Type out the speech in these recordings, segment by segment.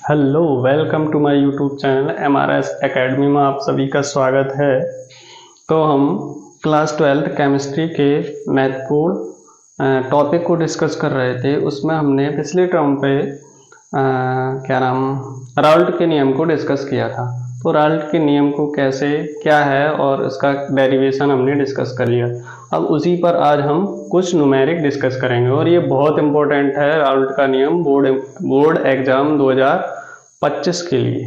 Hello, welcome to my YouTube channel MRS academy में आप सभी का स्वागत है। तो हम क्लास 12th केमिस्ट्री के महत्वपूर्ण टॉपिक को डिस्कस कर रहे थे। उसमें हमने पिछले टर्म पे राल्ट के नियम को डिस्कस किया था। तो राल्ट के नियम को कैसे क्या है और इसका डेरिवेशन हमने डिस्कस कर लिया। अब उसी पर आज हम कुछ न्यूमेरिक डिस्कस करेंगे और ये बहुत इंपॉर्टेंट है राल्ट का नियम बोर्ड एग्जाम 2025 के लिए।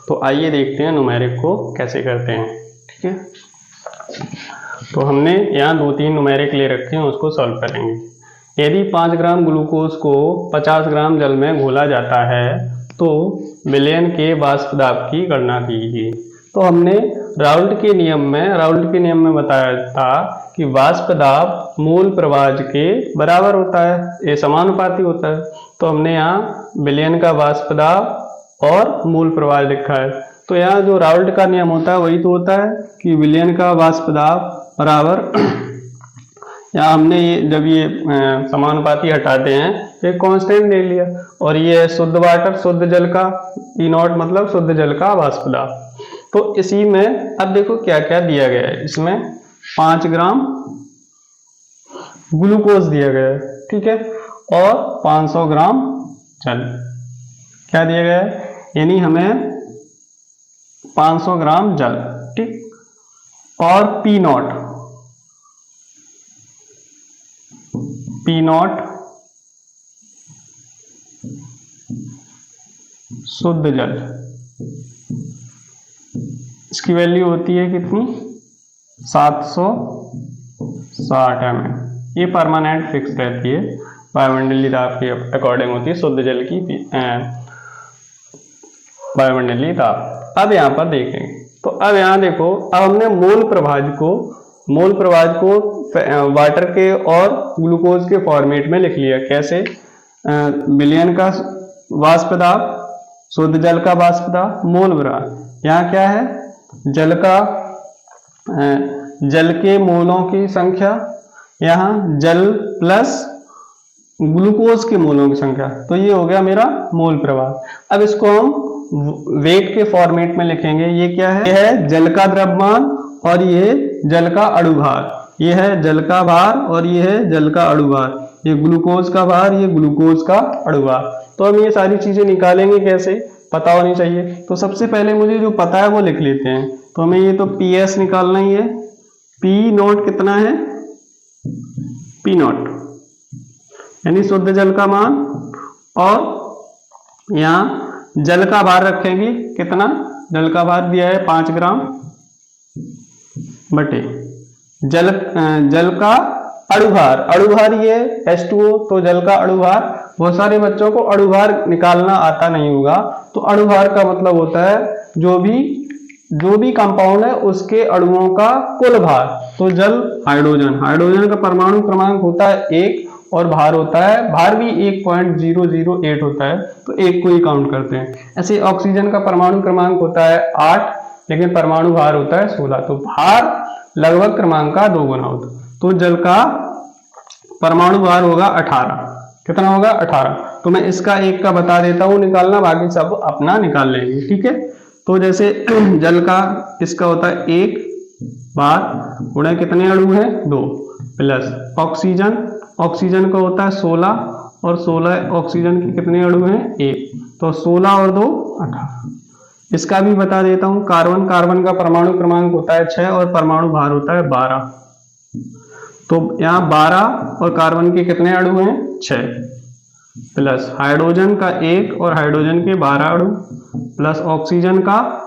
तो आइए देखते हैं न्यूमेरिक को कैसे करते हैं। ठीक है, तो हमने यहाँ 2-3 न्यूमेरिक ले रखे हैं, उसको सॉल्व करेंगे। यदि 5 ग्राम ग्लूकोज को 50 ग्राम जल में घोला जाता है तो विलयन के वाष्प दाब की गणना कीजिए। तो हमने राल्ट के नियम में बताया था कि वाष्प दाब मूल प्रवाह के बराबर होता है, ये समानुपाती होता है। तो हमने यहाँ विलयन का वाष्प दाब और मूल प्रवाह लिखा है। तो यहाँ जो राल्ट का नियम होता है वही तो होता है कि विलयन का वाष्प दाब बराबर यहाँ हमने जब ये समानुपाती हटाते हैं तो एक कांस्टेंट ले लिया और ये शुद्ध वाटर शुद्ध जल का E0 मतलब शुद्ध जल का वाष्प दाब। तो इसी में अब देखो क्या क्या दिया गया है। इसमें 5 ग्राम ग्लूकोज दिया गया है, ठीक है, और 500 ग्राम जल क्या दिया गया है, यानी हमें 500 ग्राम जल, ठीक, और P0 शुद्ध जल, इसकी वैल्यू होती है कितनी, 760 ml। ये परमानेंट फिक्स रहती है, वायुमंडलीय दाब के अकॉर्डिंग होती है शुद्ध जल की वायुमंडलीय दाब। अब यहाँ पर देखेंगे तो अब यहाँ देखो, अब हमने मूल प्रवाह को वाटर के और ग्लूकोज के फॉर्मेट में लिख लिया। कैसे, विलयन का वाष्प दाब शुद्ध जल का वाष्प दाब मूल प्रवाह। यहाँ क्या है, जल के मोलों की संख्या, यहाँ जल प्लस ग्लूकोज के मोलों की संख्या, तो ये हो गया मेरा मूल प्रवाह। अब इसको हम वेट के फॉर्मेट में लिखेंगे। ये क्या है, ये है जल का द्रव्यमान और ये जल का अणुभार। ये है जल का भार और ये है जल का अणुभार। ये ग्लूकोज का भार, ये ग्लूकोज का अणुभार। तो हम ये सारी चीजें निकालेंगे कैसे, पता होनी चाहिए। तो सबसे पहले मुझे जो पता है वो लिख लेते हैं। तो हमें ये तो PS निकालना ही है। P0 कितना है, P0 यानी शुद्ध जल का मान, और यहाँ जल का भार रखेंगे कितना, जल का भार दिया है 5 ग्राम बटे जल का अणुभार ये H2O, तो जल का अणुभार। बहुत सारे बच्चों को अणुभार निकालना आता नहीं होगा। तो अणुभार का मतलब होता है जो भी कंपाउंड है उसके अणुओं का कुल भार। तो जल हाइड्रोजन का परमाणु क्रमांक होता है 1 और भार होता है, भार भी 1.008 होता है, तो 1 को ही काउंट करते हैं। ऐसे ऑक्सीजन का परमाणु क्रमांक होता है 8 लेकिन परमाणु भार होता है 16, तो भार लगभग क्रमांक का 2 गुना होता है। तो जल का परमाणु भार होगा 18। कितना होगा, 18। तो मैं इसका 1 का बता देता हूं निकालना, बाकी सब अपना निकाल लेंगे, ठीक है। तो जैसे जल का इसका होता है 1 बार गुणा कितने अणु हैं 2, प्लस ऑक्सीजन का होता है 16 और 16 ऑक्सीजन के कितने अणु हैं 1, तो 16 और 2 18। इसका भी बता देता हूं, कार्बन का परमाणु क्रमांक होता है 6 और परमाणु भार होता है 12। तो यहाँ 12 और कार्बन के कितने अणु हैं 6, प्लस हाइड्रोजन का 1 और हाइड्रोजन के 12 अणु, प्लस ऑक्सीजन का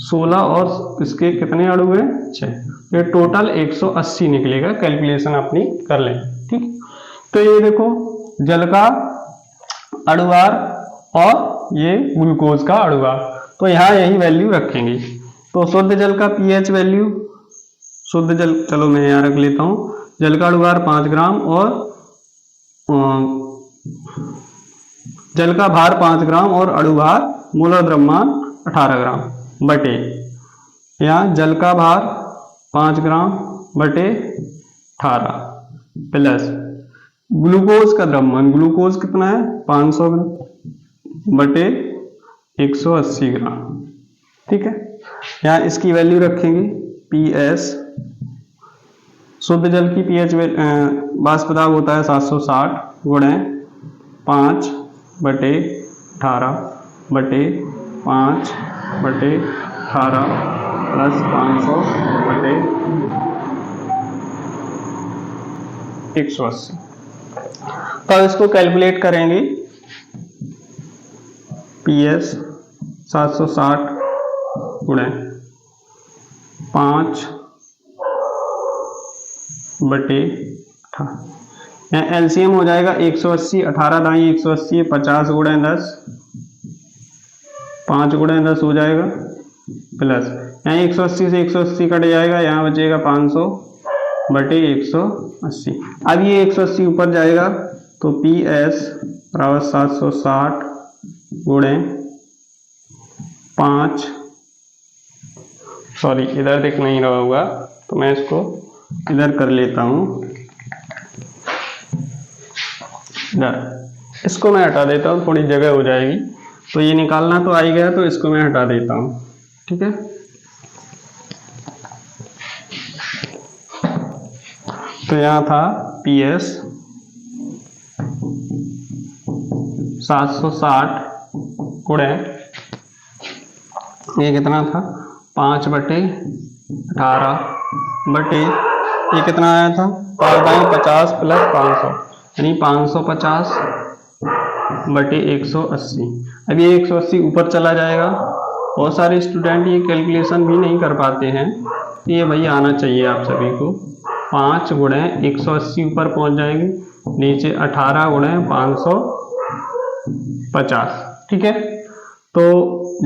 16 और इसके कितने अणु हैं 6। ये टोटल 180 निकलेगा। कैलकुलेशन अपनी कर लें, ठीक। तो ये देखो जल का अणुभार और ये ग्लूकोज का अणुभार, तो यहाँ यही वैल्यू रखेंगे। तो शुद्ध जल का pH वैल्यू, शुद्ध जल, चलो मैं यहाँ रख लेता हूँ, जल का अणुभार 5 ग्राम और जल का भार 5 ग्राम और अणुभार मोलर द्रव्यमान 18 ग्राम बटे, यहाँ जल का भार 5 ग्राम बटे 18 प्लस ग्लूकोज का द्रव्यमान, ग्लूकोज कितना है 500 बटे 180 ग्राम। ठीक है, यहाँ इसकी वैल्यू रखेंगे PS। शुद्ध जल की pH वाष्प दाब होता है 760 गुणे 5/18/5/18 प्लस 500/180। तो इसको कैलकुलेट करेंगे। PS 760 गुणे 5/18, यहाँ एलसीएम हो जाएगा 180, 18 दाई 180, 50 गुणे 10, 5 गुणे 10 हो जाएगा, प्लस यहाँ 180 से 180 कट जाएगा, यहाँ बचेगा 500/180। अब ये 180 ऊपर जाएगा तो PS बराबर 760 गुणे 5, सॉरी इधर दिख नहीं रहा होगा तो मैं इसको इधर कर लेता हूँ, इधर इसको मैं हटा देता हूँ, थोड़ी जगह हो जाएगी। तो ये निकालना तो आ ही गया, तो इसको मैं हटा देता हूँ। ठीक है, तो यहाँ था PS 760 गुणे, ये कितना था 5/18 ये कितना आया था 5/50 प्लस 500 यानी 550/180। अब ये 180 ऊपर चला जाएगा। बहुत सारे स्टूडेंट ये कैलकुलेशन भी नहीं कर पाते हैं, तो ये भाई आना चाहिए आप सभी को। 5 गुणे 180 ऊपर पहुंच जाएंगे, नीचे 18 गुणे 550। ठीक है, तो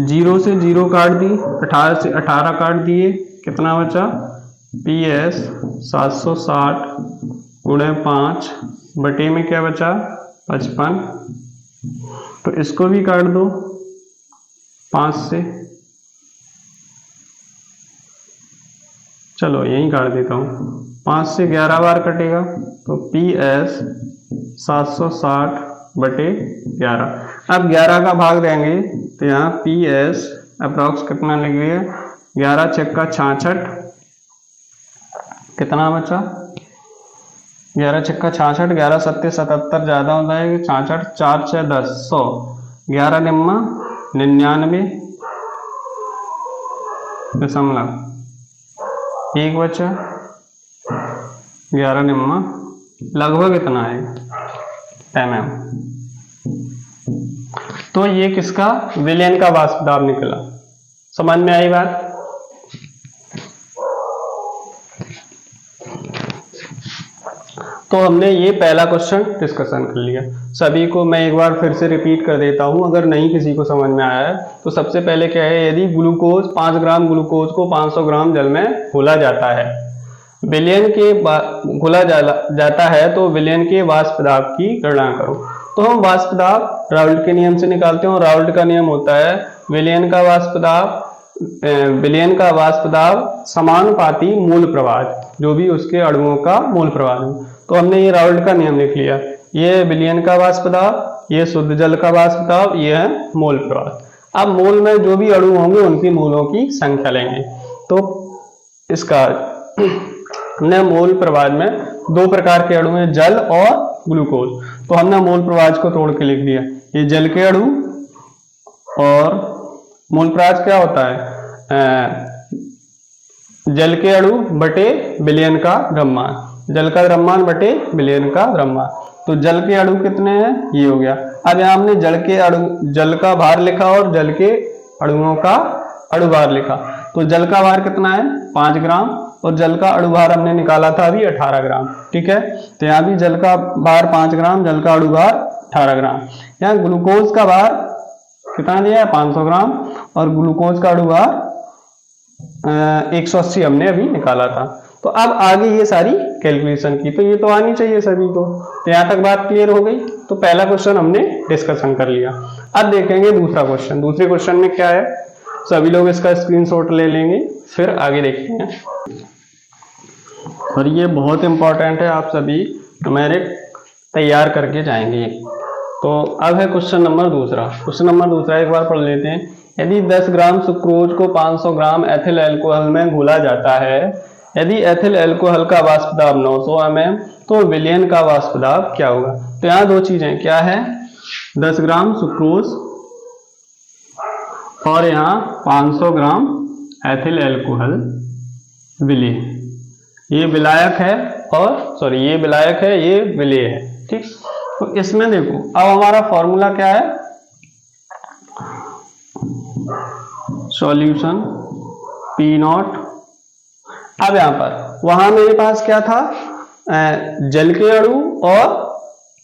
0 से 0 काट दी, 18 से 18 काट दिए, कितना बचा PS 760 गुणे 5 बटे में क्या बचा 55। तो इसको भी काट दो 5 से, चलो यही काट देता हूँ, 5 से 11 बार कटेगा तो PS 760/11। अब 11 का भाग देंगे तो यहाँ PS अप्रॉक्स कितना लगेगा 11 छक्का 66, कितना बचा 11 छक्का 66, 11 सत्ते 77 ज़्यादा होता है 66, 4 6 10 100, 11 निम्मा 99.1 बचा, 11 निम्मा लगभग इतना है mm। तो ये किसका विलयन का वाष्प दाब निकला। समझ में आई बात। तो हमने ये पहला क्वेश्चन डिस्कशन कर लिया। सभी को मैं एक बार फिर से रिपीट कर देता हूं, अगर नहीं किसी को समझ में आया है तो सबसे पहले क्या है, यदि ग्लूकोज 5 ग्राम ग्लूकोज को 500 ग्राम जल में घोला जाता है, विलयन के घोला जाता है तो विलयन के वाष्प दाब की गणना करो। तो हम वाष्प दाब राउल्ट के नियम से निकालते हैं, और राउल्ट का नियम होता है विलयन का वाष्प दाब समानुपाती मूल प्रवाह, जो भी उसके अणुओं का मूल प्रवाह है। तो हमने ये राउल्ट का नियम लिख लिया, ये विलयन का वाष्प दाब, ये शुद्ध जल का वाष्प दाब, ये है मोल प्रवाह। अब मोल में जो भी अणु होंगे उनकी मोलों की संख्या लेंगे। तो इसका हमने मोल प्रवाह में 2 प्रकार के अणु हैं, जल और ग्लूकोज। तो हमने मोल प्रवाह को तोड़ के लिख दिया, ये जल के अणु, और मोल प्रवाह क्या होता है जल के अणु बटे विलयन का द्रव्यमान, जल का द्रव्यमान बटे विलयन का द्रव्यमान। तो जल के अणु कितने हैं, ये हो गया। अब यहाँ हमने जल का भार लिखा और जल के अणुओं का अणु भार लिखा। तो जल का भार कितना है 5 ग्राम, और जल का अणु भार हमने निकाला था अभी 18 ग्राम। ठीक है, तो यहाँ भी जल का भार 5 ग्राम, जल का अणु भार 18 ग्राम। यहाँ ग्लूकोज का भार कितना दिया है 500 ग्राम, और ग्लूकोज का अणु भार 180 हमने अभी निकाला था। तो अब आगे ये सारी कैलकुलेशन की, तो ये तो आनी चाहिए सभी को। तो यहाँ तक बात क्लियर हो गई। तो पहला क्वेश्चन हमने डिस्कशन कर लिया। अब देखेंगे दूसरा क्वेश्चन। दूसरे क्वेश्चन में क्या है, सभी लोग इसका स्क्रीनशॉट ले लेंगे, फिर आगे देखते हैं। और ये बहुत इंपॉर्टेंट है, आप सभी न्यूमेरिक तैयार करके जाएंगे। तो अब है क्वेश्चन नंबर दूसरा। क्वेश्चन नंबर दूसरा एक बार पढ़ लेते हैं। यदि 10 ग्राम सुक्रोज को 500 ग्राम एथिल अल्कोहल में घोला जाता है, यदि एथिल अल्कोहल का वाष्प दाब 900 mm, तो विलयन का वाष्प दाब क्या होगा? तो यहाँ दो चीजें क्या है, 10 ग्राम सुक्रोज और यहाँ 500 ग्राम एथिल अल्कोहल विलेय। ये विलायक है और सॉरी ये विलायक है, ये विलेय है। ठीक, तो इसमें देखो अब हमारा फॉर्मूला क्या है, सॉल्यूशन P0। अब यहां पर वहां मेरे पास क्या था, जल के अणु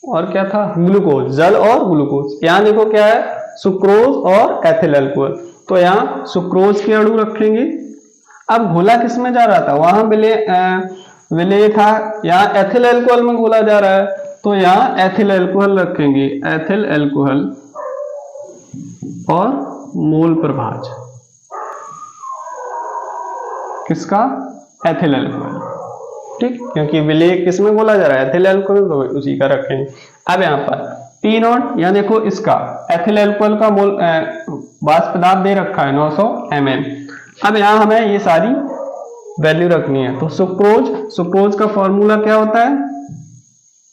और क्या था, ग्लूकोज, जल और ग्लूकोज। यहां देखो क्या है, सुक्रोज और एथिल अल्कोहल। तो यहां सुक्रोज के अणु रखेंगे। अब घोला किस में जा रहा था, वहां विलेय था, यहाँ एथिल अल्कोहल में घोला जा रहा है, तो यहाँ एथिल अल्कोहल रखेंगे, एथिल अल्कोहल और मोल प्रभाज किसका, एथिल अल्कोहल। ठीक, क्योंकि विलेय किस में घोला जा रहा है, एथिल अल्कोहल, तो उसी का रखेंगे। अब यहाँ पर P0, यहाँ देखो इसका एथिल अल्कोहल का मोल वाष्प दाब दे रखा है 900 mm। अब यहाँ हमें ये सारी वैल्यू रखनी है। तो सुक्रोज का फॉर्मूला क्या होता है,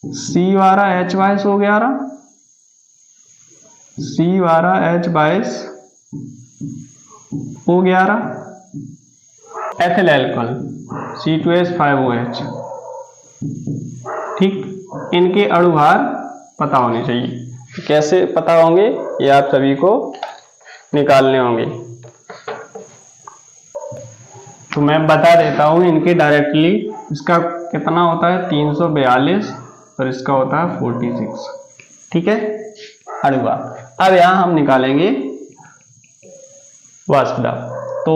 C12H22O11, C12H22O11, ethyl alcohol C2H5OH। ठीक, इनके अणुभार पता होने चाहिए। कैसे पता होंगे, ये आप सभी को निकालने होंगे। तो मैं बता देता हूं इनके डायरेक्टली। इसका कितना होता है 342 और इसका होता है 46। ठीक है, अणुभार। अब यहां हम निकालेंगे वाष्प दाब। तो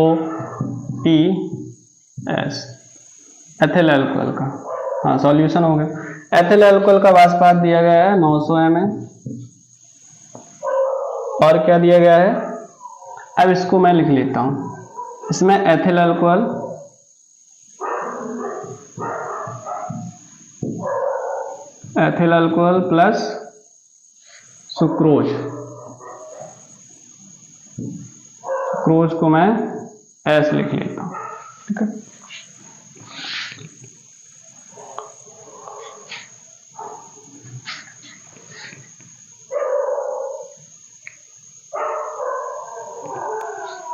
PS एथिल अल्कोहल का, हाँ सॉल्यूशन हो गया। एथिल अल्कोहल का वाष्प दाब दिया गया है 900 mm और क्या दिया गया है, अब इसको मैं लिख लेता हूं। इसमें एथिल अल्कोहल प्लस सुक्रोज को मैं S लिख लेता हूं। ठीक है,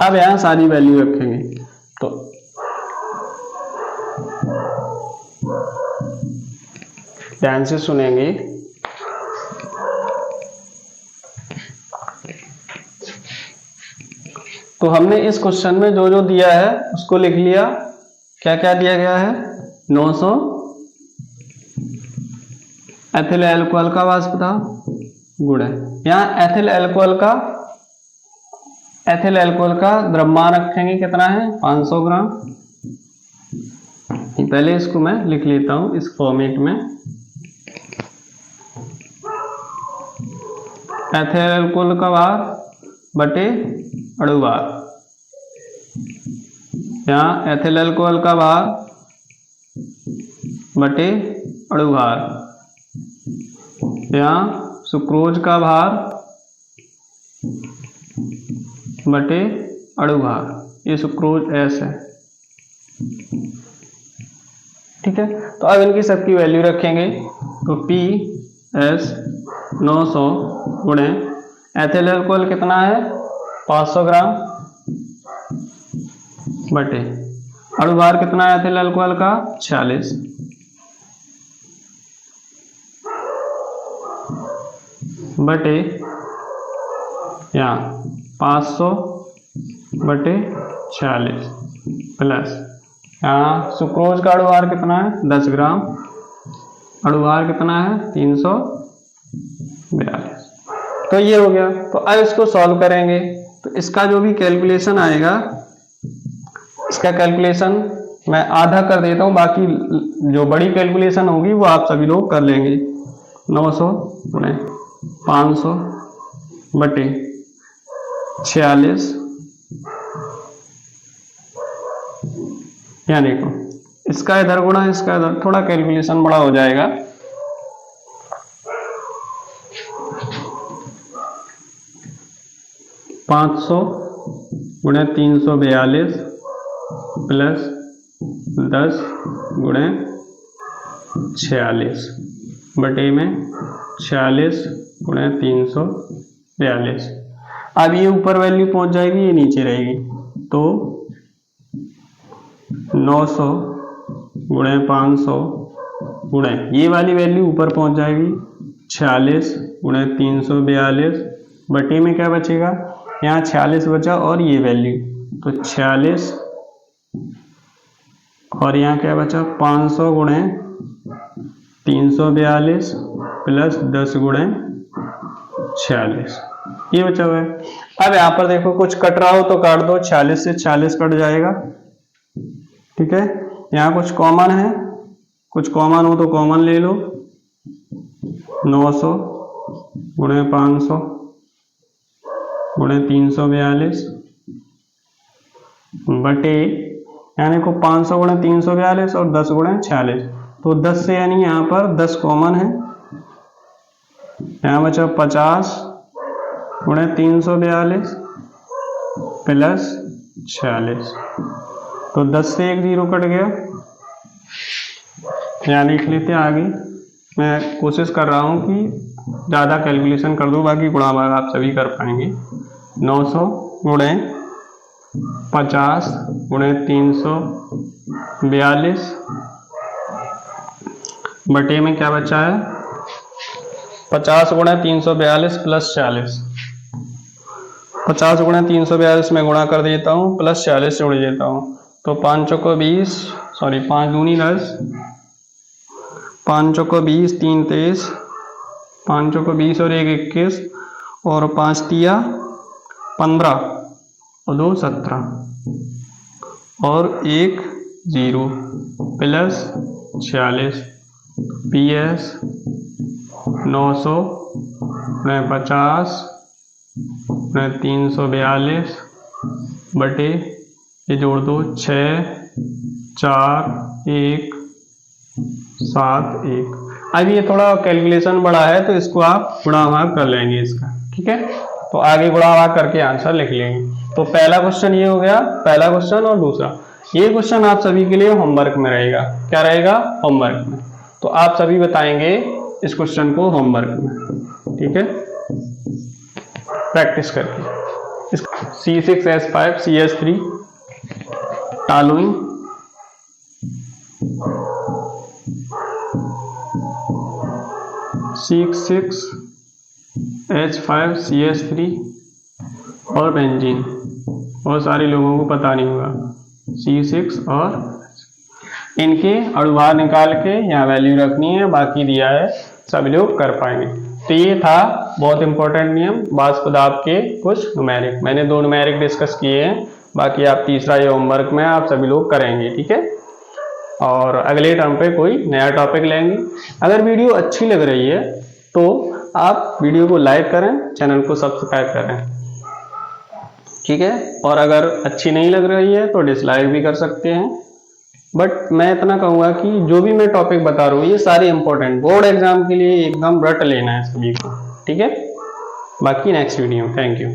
अब यहां सारी वैल्यू रखेंगे। तो ध्यान से सुनेंगे। तो हमने इस क्वेश्चन में जो जो दिया है उसको लिख लिया। क्या क्या दिया गया है, 900 एथिल अल्कोहल का वाष्प दाब गुणा, यहाँ एथिल अल्कोहल का द्रव्यमान रखेंगे, कितना है 500 ग्राम। पहले इसको मैं लिख लेता हूं इस फॉर्मेट में, एथिल अल्कोहल का भार बटे अणुभार। यहाँ एथिल अल्कोहल का भार बटे अणुभार, यहाँ सुक्रोज का भार बटे अणुभार, ये सुक्रोज S है। ठीक है, तो अब इनकी सबकी वैल्यू रखेंगे। तो PS 900 गुणे एथिल अल्कोहल कितना है 500 ग्राम बटे अणुभार कितना है एथिल अल्कोहल का 46 बटे यहाँ 500 बटे 46 प्लस यहाँ सुक्रोज का अणुभार कितना है 10 ग्राम, अणुभार कितना है 342। तो ये हो गया। तो अब इसको सॉल्व करेंगे तो इसका जो भी कैलकुलेशन आएगा, इसका कैलकुलेशन मैं आधा कर देता हूँ, बाकी जो बड़ी कैलकुलेशन होगी वो आप सभी लोग कर लेंगे। 900 गुणे 500 बटे 46, यहाँ देखो इसका इधर गुणा इसका इधर, थोड़ा कैलकुलेशन बड़ा हो जाएगा। 500 गुणे 342 प्लस 10 गुणे 46 बटे में 46 गुणे 342। अब ये ऊपर वैल्यू पहुंच जाएगी, ये नीचे रहेगी, तो 900 गुणे 500 गुणे ये वाली वैल्यू ऊपर पहुंच जाएगी 46 गुणे 342 बटे में क्या बचेगा, यहाँ 46 बचा और ये वैल्यू, तो 46 और यहाँ क्या बचा 500 गुणे 342 प्लस 10 गुणे 46, ये बचा हुआ है। अब यहाँ पर देखो कुछ कट रहा हो तो काट दो, 46 से 46 कट जाएगा, ठीक है। यहाँ कुछ कॉमन है, कुछ कॉमन हो तो कॉमन ले लो, 900 गुणे 500 गुणे 342 बटे यानी को 500 गुणे 342 और 10 गुणे 46, तो 10 से यानी यहाँ पर 10 कॉमन है, यहाँ बचा 50 गुणे 342 प्लस 46, तो 10 से एक जीरो कट गया। यहाँ लिख लेते हैं आगे, मैं कोशिश कर रहा हूँ कि ज़्यादा कैलकुलेशन कर दूँ, बाकी गुणा भाग आप सभी कर पाएंगे। 900 गुणे 50 गुणे 342 बटे में क्या बचा है 50 गुणे 342 प्लस 40, 50 गुणे 342 में गुणा कर देता हूँ प्लस 40 जोड़ देता हूँ, तो 5 को 20 सॉरी 5 दूनी 10, 5 को 20 3 23, 5 को 20 और 1 21 और 5 तिया 15 और 2 17 और 1 0 प्लस 46 PS 900 गुणे 50 गुणे 342 बटे ये जोड़ दो 6 4 1 7 1। अब ये थोड़ा कैलकुलेशन बड़ा है तो इसको आप गुणा भाग कर लेंगे इसका, ठीक है। तो आगे गुणा भाग करके आंसर लिख लेंगे। तो पहला क्वेश्चन ये हो गया, पहला क्वेश्चन, और दूसरा ये क्वेश्चन आप सभी के लिए होमवर्क में रहेगा। क्या रहेगा? होमवर्क में। तो आप सभी बताएंगे इस क्वेश्चन को होमवर्क में, ठीक है, प्रैक्टिस करके। C6H5 CS3 टॉलुइंग C6H5 CS3 और बेंजीन, बहुत सारे लोगों को पता नहीं होगा C6 और इनके अणुभार निकाल के यहाँ वैल्यू रखनी है, बाकी दिया है सभी लोग कर पाएंगे। तो ये था बहुत इंपॉर्टेंट नियम, वाष्प दाब के कुछ न्यूमेरिक। मैंने 2 न्यूमेरिक डिस्कस किए हैं, बाकी आप तीसरा ये होमवर्क में आप सभी लोग करेंगे, ठीक है। और अगले टर्म पे कोई नया टॉपिक लेंगे। अगर वीडियो अच्छी लग रही है तो आप वीडियो को लाइक करें, चैनल को सब्सक्राइब करें, ठीक है। और अगर अच्छी नहीं लग रही है तो डिसलाइक भी कर सकते हैं। बट मैं इतना कहूँगा कि जो भी मैं टॉपिक बता रहा हूँ ये सारे इंपॉर्टेंट, बोर्ड एग्जाम के लिए एकदम रट लेना है सभी को, ठीक है। बाकी नेक्स्ट वीडियो, थैंक यू।